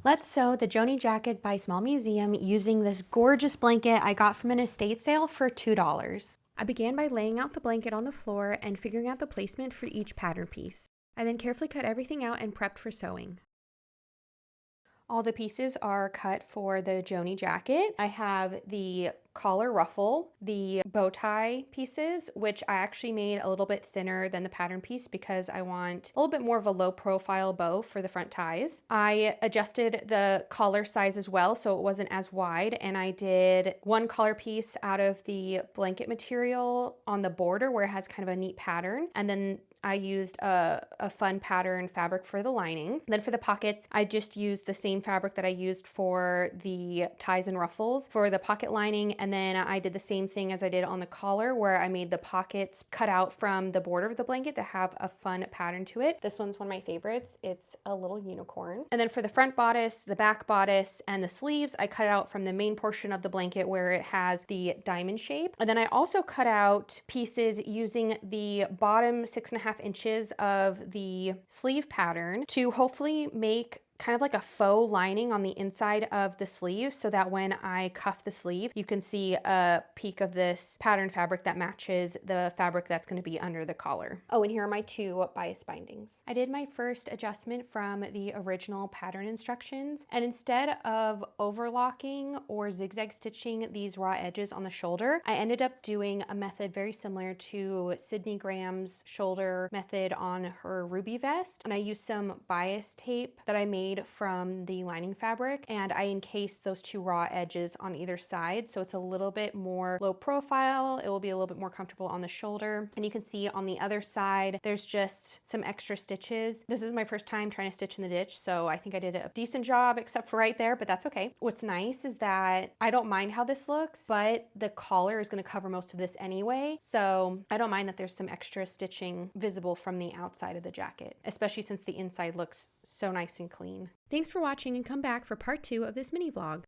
Let's sew the Joni Jacket by Small Museum using this gorgeous blanket I got from an estate sale for $2. I began by laying out the blanket on the floor and figuring out the placement for each pattern piece. I then carefully cut everything out and prepped for sewing. All the pieces are cut for the Joni Jacket. I have the collar ruffle, the bow tie pieces, which I actually made a little bit thinner than the pattern piece because I want a little bit more of a low profile bow for the front ties. I adjusted the collar size as well so it wasn't as wide, and I did one collar piece out of the blanket material on the border where it has kind of a neat pattern, and then I used a fun pattern fabric for the lining. Then for the pockets, I just used the same fabric that I used for the ties and ruffles for the pocket lining, and then I did the same thing as I did on the collar where I made the pockets cut out from the border of the blanket to have a fun pattern to it. This one's one of my favorites. It's a little unicorn. And then for the front bodice, the back bodice, and the sleeves, I cut out from the main portion of the blanket where it has the diamond shape. And then I also cut out pieces using the bottom 6.5 inches of the sleeve pattern to hopefully make kind of like a faux lining on the inside of the sleeve so that when I cuff the sleeve, you can see a peek of this pattern fabric that matches the fabric that's going to be under the collar. Oh, and here are my two bias bindings. I did my first adjustment from the original pattern instructions, and instead of overlocking or zigzag stitching these raw edges on the shoulder, I ended up doing a method very similar to Sydney Graham's shoulder method on her ruby vest, and I used some bias tape that I made from the lining fabric, and I encased those two raw edges on either side so it's a little bit more low profile. It will be a little bit more comfortable on the shoulder, and you can see on the other side there's just some extra stitches. This is my first time trying to stitch in the ditch, so I think I did a decent job except for right there, but that's okay. What's nice is that I don't mind how this looks, but the collar is going to cover most of this anyway, so I don't mind that there's some extra stitching visible from the outside of the jacket, especially since the inside looks so nice and clean. Thanks for watching, and come back for part 2 of this mini vlog.